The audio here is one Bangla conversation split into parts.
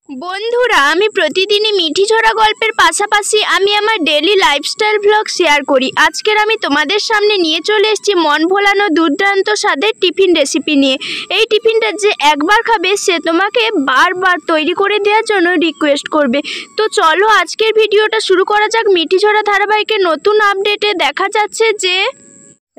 বন্ধুরা, আমি প্রতিদিনই মিঠি ঝোড়া গল্পের পাশাপাশি আমি আমার ডেইলি লাইফস্টাইল ব্লগ শেয়ার করি। আজকের আমি তোমাদের সামনে নিয়ে চলে এসেছি মন ভোলানো দুর্দান্ত স্বাদের টিফিন রেসিপি নিয়ে। এই টিফিনটা যে একবার খাবে সে তোমাকে বারবার তৈরি করে দেওয়ার জন্য রিকোয়েস্ট করবে। তো চলো আজকের ভিডিওটা শুরু করা যাক। মিঠি ঝোড়া ধারাবাহিকের নতুন আপডেটে দেখা যাচ্ছে যে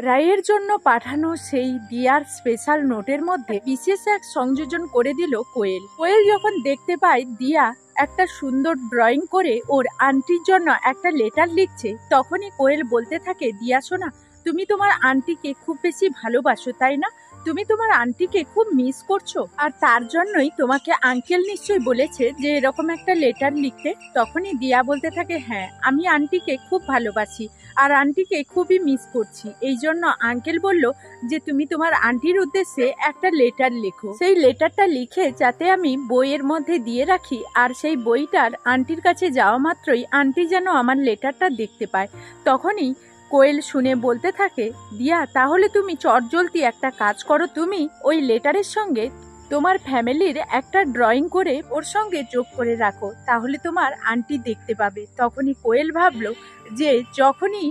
রায়ের জন্য পাঠানো সেই দিয়ার স্পেশাল নোটের মধ্যে বিশেষ এক সংযোজন করে দিল কোয়েল। কোয়েল যখন দেখতে পায় দিয়া একটা সুন্দর ড্রয়িং করে ওর আন্টির জন্য একটা লেটার লিখছে, তখনই কোয়েল বলতে থাকে, দিয়া সোনা, তুমি তোমার আন্টিকে খুব বেশি ভালোবাসো তাই না? তুমি তোমার আন্টিকে খুব মিস করছো, আর তার জন্যই তোমাকে আঙ্কেল নিশ্চয়ই বলেছে যে এরকম একটা লেটার লিখতে। তখনই দিয়া বলতে থাকে, হ্যাঁ আমি আন্টিকে খুব ভালোবাসি আর আন্টিকে খুবই মিস করছি, এই জন্য আঙ্কেল বলল যে তুমি তোমার আন্টির উদ্দেশ্যে একটা লেটার লেখো। সেই লেটারটা লিখে যাতে আমি বইয়ের মধ্যে দিয়ে রাখি, আর সেই বইটার আন্টির কাছে যাওয়া মাত্রই আন্টি যেন আমার লেটারটা দেখতে পায়। তখনই কোয়েল শুনে বলতে থাকে, দিয়া তাহলে তুমি চটজলদি একটা কাজ করো, তুমি ওই লেটারের সঙ্গে তোমার ফ্যামিলির একটা ড্রয়িং করে ওর সঙ্গে যোগ করে রাখো, তাহলে তোমার আন্টি দেখতে পাবে। তখনই কোয়েল ভাবলো যে যখনই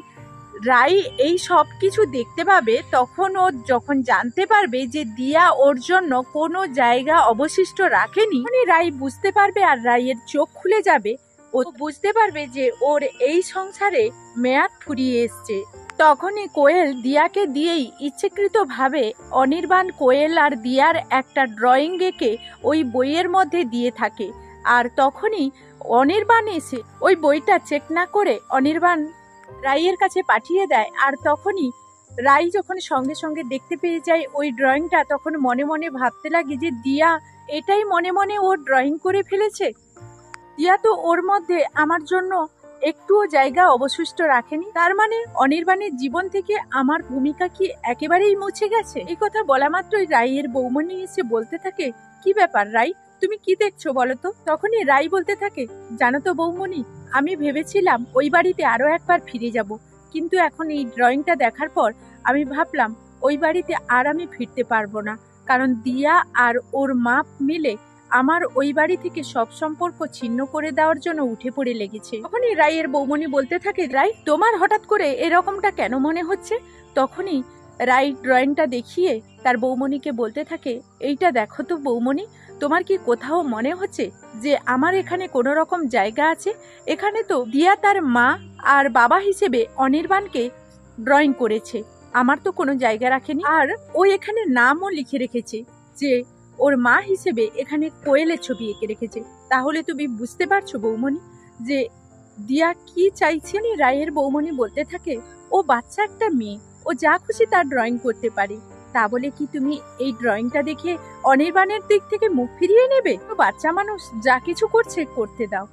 রাই এই সব কিছু দেখতে পাবে, তখন ও যখন জানতে পারবে যে দিয়া ওর জন্য কোনো জায়গা অবশিষ্ট রাখেনি, রাই বুঝতে পারবে আর রাইয়ের চোখ খুলে যাবে। ও বুঝতে পারবে যে ওর এই সংসারে মেয়াদ ফুরিয়ে এসছে। তখনই কোয়েল দিয়াকে দিয়েই ইচ্ছাকৃতভাবে অনির্বাণ কোয়েল আর দিয়ার একটা ড্রয়িং এঁকে ওই বইয়ের মধ্যে দিয়ে থাকে। আর তখনই অনির্বাণ এসে ওই বইটা চেক না করে অনির্বাণ রাইয়ের কাছে পাঠিয়ে দেয়। আর তখনই রাই যখন সঙ্গে সঙ্গে দেখতে পেয়ে যায় ওই ড্রয়িংটা, তখন মনে মনে ভাবতে লাগে যে দিয়া এটাই মনে মনে ওর ড্রয়িং করে ফেলেছে। দিয়া তো ওর মধ্যে আমার জন্য একটুও জায়গা অবশিষ্ট রাখেনি, তার মানে অনির্বাণের জীবন থেকে আমার ভূমিকা কি একেবারেই মুছে গেছে? এই কথা বলা মাত্রই রাইয়ের বৌমনি এসে বলতে থাকে, কি ব্যাপার রাই, তুমি কি দেখছো বলো তো? তখনই রাই বলতে থাকে, জানো তো বৌমনি, আমি ভেবেছিলাম ওই বাড়িতে আরো একবার ফিরে যাব, কিন্তু এখন এই ড্রয়িংটা দেখার পর আমি ভাবলাম ওই বাড়িতে আর আমি ফিরতে পারবো না, কারণ দিয়া আর ওর মা মিলে আমার ওই বাড়ি থেকে সব সম্পর্ক ছিন্ন করে দেওয়ার জন্য উঠে পড়ে লেগেছে। তখনই রাইয়ের বৌমনি বলতে থাকে, রাই তোমার হঠাৎ করে এরকমটা কেন মনে হচ্ছে? তখনই রাই ড্রয়িংটা দেখিয়ে তার বৌমনিকে বলতে থাকে, এইটা দেখো তো বৌমনি, তোমার কি কোথাও মনে হচ্ছে যে আমার এখানে কোনো রকম জায়গা আছে? এখানে তো দিয়া তার মা আর বাবা হিসেবে অনির্বাণকে ড্রয়িং করেছে, আমার তো কোনো জায়গা রাখেনি। আর ও এখানে নামও লিখে রেখেছে যে ওর মা হিসেবে এখানে কোয়েলের ছবি এঁকে রেখেছে। তাহলে তুমি বুঝতে পারছো বৌমনি যে দিয়া কি চাইছে? রায়ের বৌমনি বলতে থাকে, ও বাচ্চা একটা মেয়ে, ও যা খুশি তার ড্রয়িং করতে পারে, তা বলে কি তুমি এই ড্রয়িংটা দেখে অনির্বাণের দিক থেকে মুখ ফিরিয়ে নেবে? তো বাচ্চা মানুষ যা কিছু করছে করতে দাও,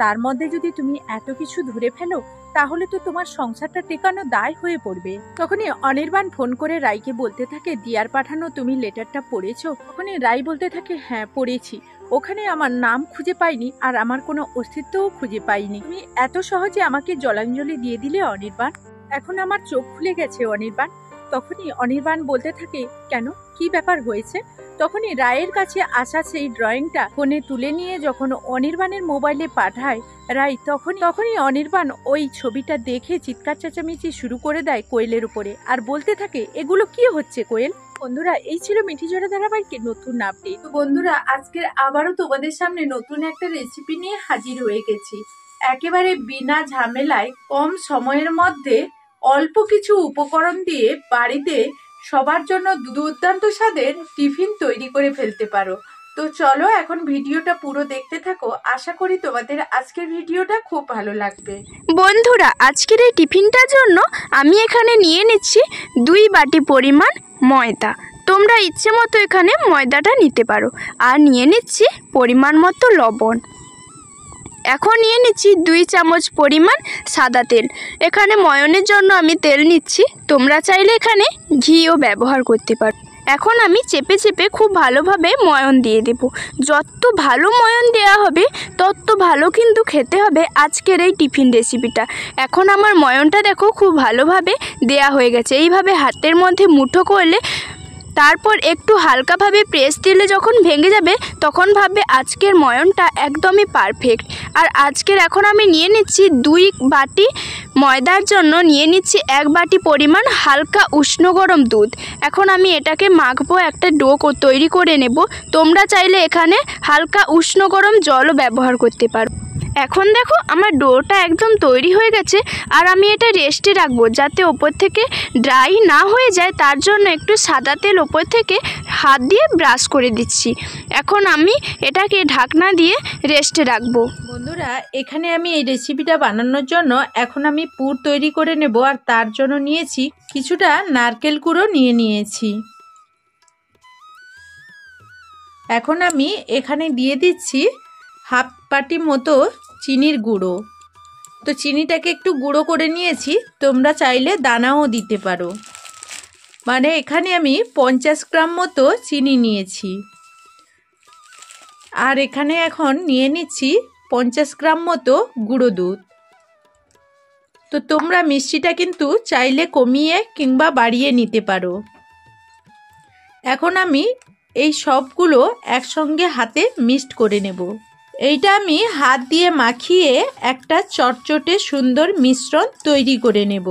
তার মধ্যে যদি তুমি এত কিছু ধরে ফেলো তাহলে তো তোমার সংসারটা টেকানো দায় হয়ে পড়বে। তখনই অনির্বাণ ফোন করে রাইকে বলতে থাকে, দিয়ার পাঠানো তুমি লেটারটা পড়েছো? তখনই রাই বলতে থাকে, হ্যাঁ পড়েছি, ওখানে আমার নাম খুঁজে পাইনি আর আমার কোনো অস্তিত্বও খুঁজে পাইনি, তুমি এত সহজে আমাকে জলাঞ্জলি দিয়ে দিলে অনির্বাণ, এখন আমার চোখ খুলে গেছে অনির্বাণ। তখনই অনির্বাণ বলতে থাকে, কেন, কি ব্যাপার হয়েছে? তখনই রায়ের কাছে আসা সেই ড্রয়িংটা ফোনে তুলে নিয়ে যখন অনির্বাণের মোবাইলে পাঠায় রাই, তখনই অনির্বাণ ওই ছবিটা দেখে চিৎকার চেঁচামেচি শুরু করে দেয় কোয়েলের উপরে, আর বলতে থাকে, এগুলো কি হচ্ছে কোয়েল? বন্ধুরা, এই ছিল মিঠি ঝোড়া ধারাবাহিকের নতুন আপডেট। তো বন্ধুরা, আজকের আবারও তোমাদের সামনে নতুন একটা রেসিপি নিয়ে হাজির হয়ে গেছি। একেবারে বিনা ঝামেলায় কম সময়ের মধ্যে অল্প কিছু উপকরণ দিয়ে বাড়িতে সবার জন্য দুর্দান্ত স্বাদের টিফিন তৈরি করে ফেলতে পারো। তো চলো এখন ভিডিওটা পুরো দেখতে থাকো, আশা করি তোমাদের আজকের ভিডিওটা খুব ভালো লাগবে। বন্ধুরা, আজকের এই টিফিনটার জন্য আমি এখানে নিয়ে নিচ্ছি 2 বাটি পরিমাণ ময়দা। তোমরা ইচ্ছে মতো এখানে ময়দাটা নিতে পারো। আর নিয়ে নিচ্ছি পরিমাণ মতো লবণ। এখন নিয়ে নিচ্ছি 2 চামচ পরিমাণ সাদা তেল। এখানে ময়নের জন্য আমি তেল নিচ্ছি, তোমরা চাইলে এখানে ঘিও ব্যবহার করতে পারো। এখন আমি চেপে চেপে খুব ভালোভাবে ময়ন দিয়ে দেব। যত ভালো ময়ন দেওয়া হবে তত ভালো কিন্তু খেতে হবে আজকের এই টিফিন রেসিপিটা। এখন আমার ময়নটা দেখো খুব ভালোভাবে দেয়া হয়ে গেছে। এইভাবে হাতের মধ্যে মুঠো করলে তারপর একটু হালকাভাবে প্রেস দিলে যখন ভেঙে যাবে তখন ভাববে আজকের ময়নটা একদমই পারফেক্ট। আর আজকের এখন আমি নিয়ে নিচ্ছি 2 বাটি ময়দার জন্য নিয়ে নিচ্ছি 1 বাটি পরিমাণ হালকা উষ্ণ গরম দুধ। এখন আমি এটাকে মাখবো, একটা ডো তৈরি করে নেব। তোমরা চাইলে এখানে হালকা উষ্ণ গরম জলও ব্যবহার করতে পারো। এখন দেখো আমার ডোটা একদম তৈরি হয়ে গেছে। আর আমি এটা রেস্টে রাখবো যাতে ওপর থেকে ড্রাই না হয়ে যায়, তার জন্য একটু সাদা তেল ওপর থেকে হাত দিয়ে ব্রাশ করে দিচ্ছি। এখন আমি এটাকে ঢাকনা দিয়ে রেস্টে রাখবো। বন্ধুরা, এখানে আমি এই রেসিপিটা বানানোর জন্য এখন আমি পুর তৈরি করে নেব। আর তার জন্য নিয়েছি কিছুটা নারকেল কুড়ো নিয়েছি। এখন আমি এখানে দিয়ে দিচ্ছি হাফ বাটি মতো চিনির গুঁড়ো। তো চিনিটাকে একটু গুঁড়ো করে নিয়েছি, তোমরা চাইলে দানাও দিতে পারো। মানে এখানে আমি 50 গ্রাম মতো চিনি নিয়েছি। আর এখানে এখন নিয়ে নিচ্ছি 50 গ্রাম মতো গুঁড়ো দুধ। তো তোমরা মিষ্টিটা কিন্তু চাইলে কমিয়ে কিংবা বাড়িয়ে নিতে পারো। এখন আমি এই সবগুলো একসঙ্গে হাতে মিক্সড করে নেব। এইটা আমি হাত দিয়ে মাখিয়ে একটা চটচটে সুন্দর মিশ্রণ তৈরি করে নেব।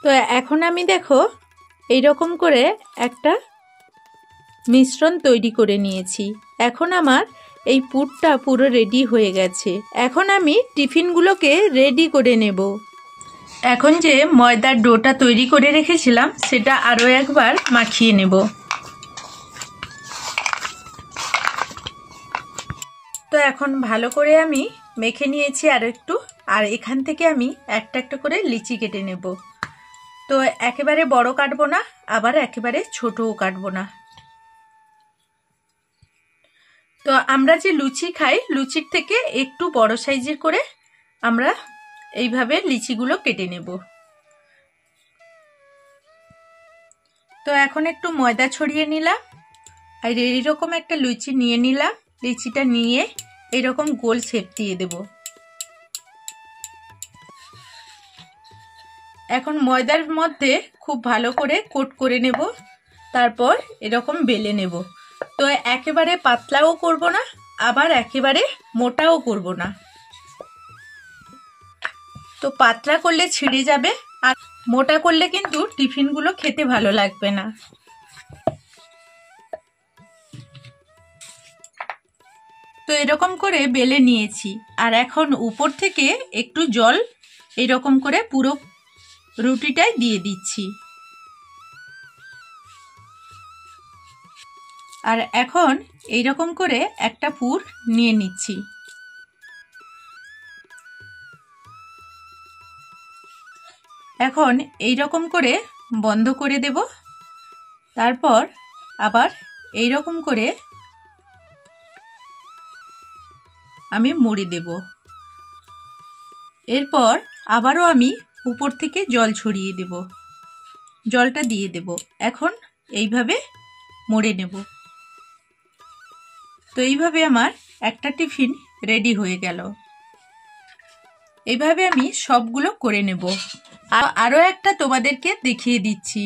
তো এখন আমি দেখো এইরকম করে একটা মিশ্রণ তৈরি করে নিয়েছি। এখন আমার এই পুরটা পুরো রেডি হয়ে গেছে। এখন আমি টিফিনগুলোকে রেডি করে নেব। এখন যে ময়দার ডোটা তৈরি করে রেখেছিলাম সেটা আরও একবার মাখিয়ে নেব। তো এখন ভালো করে আমি মেখে নিয়েছি আরও একটু। আর এখান থেকে আমি একটা একটা করে লিচি কেটে নেব। তো একেবারে বড় কাটবো না, আবার একেবারে ছোটও কাটবো না। তো আমরা যে লুচি খাই, লুচির থেকে একটু বড় সাইজের করে আমরা এইভাবে লিচিগুলো কেটে নেব। তো এখন একটু ময়দা ছড়িয়ে নিলাম আর এইরকম একটা লুচি নিয়ে নিলাম। লিচিটা নিয়ে এরকম গোল শেপ দিয়ে দেব। এখন ময়দার মধ্যে খুব ভালো করে কোট করে নেব, তারপর এরকম বেলে নেব। তো একেবারে পাতলাও করব না, আবার একেবারে মোটাও করব না। তো পাতলা করলে ছিঁড়ে যাবে, আর মোটা করলে কিন্তু টিফিনগুলো খেতে ভালো লাগবে না। তো এরকম করে বেলে নিয়েছি। আর এখন উপর থেকে একটু জল এরকম করে পুরো রুটিটাই দিয়ে দিচ্ছি। আর এখন এইরকম করে একটা পুর নিয়ে নিচ্ছি। এখন এইরকম করে বন্ধ করে দেব। তারপর আবার এইরকম করে আমি মুড়ে দেব। এরপর আবারও আমি উপর থেকে জল ছড়িয়ে দেব, জলটা দিয়ে দেব। এখন এইভাবে মুড়ে নেব। তো এইভাবে আমার একটা টিফিন রেডি হয়ে গেল। এইভাবে আমি সবগুলো করে নেব। আরও একটা তোমাদেরকে দেখিয়ে দিচ্ছি।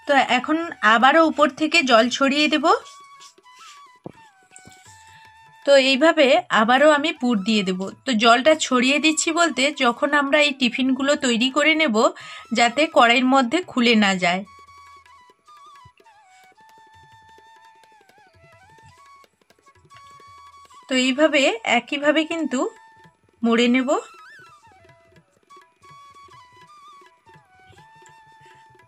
তো এখন আবারও উপর থেকে জল ছড়িয়ে দেব। তো এইভাবে আবারও আমি পুর দিয়ে দেব। তো জলটা ছড়িয়ে দিচ্ছি বলতে, যখন আমরা এই টিফিনগুলো তৈরি করে নেব যাতে কড়াইয়ের মধ্যে খুলে না যায়। তো এইভাবে একইভাবে কিন্তু মুড়ে নেব।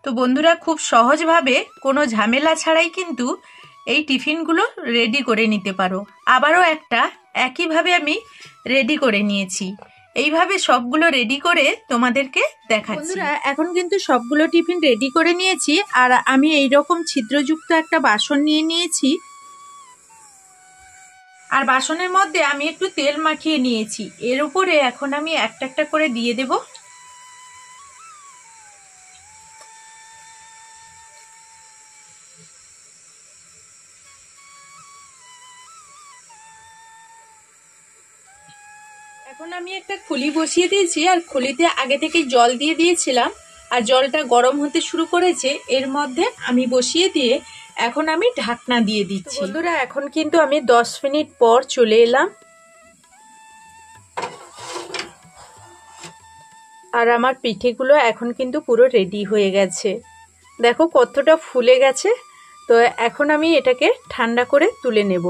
তো বন্ধুরা, খুব সহজভাবে কোনো ঝামেলা ছাড়াই কিন্তু এই টিফিনগুলো রেডি করে নিতে পারো। আবারও একটা একইভাবে আমি রেডি করে নিয়েছি। এইভাবে সবগুলো রেডি করে তোমাদেরকে দেখাচ্ছি। বন্ধুরা, এখন কিন্তু সবগুলো টিফিন রেডি করে নিয়েছি। আর আমি এইরকম ছিদ্রযুক্ত একটা বাসন নিয়ে নিয়েছি। আর বাসনের মধ্যে আমি একটু তেল মাখিয়ে নিয়েছি। এর উপরে এখন আমি একটা একটা করে দিয়ে দেব। এখন আমি একটা খুলি বসিয়ে দিয়েছি। আর খুলিতে আগে থেকে জল দিয়ে দিয়েছিলাম। আর জলটা গরম হতে শুরু করেছে। এর মধ্যে আমি বসিয়ে দিয়ে এখন আমি ঢাকনা দিয়ে দিচ্ছি। বন্ধুরা এখন কিন্তু আমি 10 মিনিট পর চলে এলাম, আর আমার পিঠেগুলো এখন কিন্তু পুরো রেডি হয়ে গেছে। দেখো কতটা ফুলে গেছে। তো এখন আমি এটাকে ঠান্ডা করে তুলে নেব।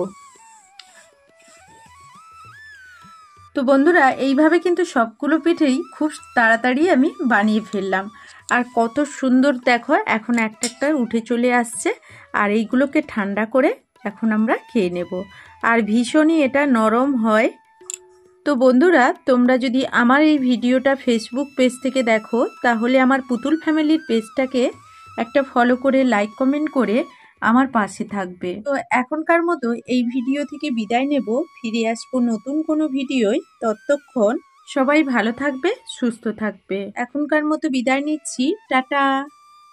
তো বন্ধুরা এইভাবে কিন্তু সবগুলো পিঠেই খুব তাড়াতাড়ি আমি বানিয়ে ফেললাম। আর কত সুন্দর দেখো এখন একটা একটা উঠে চলে আসছে। আর এইগুলোকে ঠান্ডা করে এখন আমরা খেয়ে নেব। আর ভীষণই এটা নরম হয়। তো বন্ধুরা তোমরা যদি আমার এই ভিডিওটা ফেসবুক পেজ থেকে দেখো তাহলে আমার পুতুল ফ্যামিলির পেজটাকে একটা ফলো করে লাইক কমেন্ট করে আমার পাশে থাকবে। তো এখনকার মতো এই ভিডিও থেকে বিদায় নেব, ফিরে আসবো নতুন কোনো ভিডিওয়। ততক্ষণ সবাই ভালো থাকবে, সুস্থ থাকবে। এখনকার মতো বিদায় নিচ্ছি, টাটা।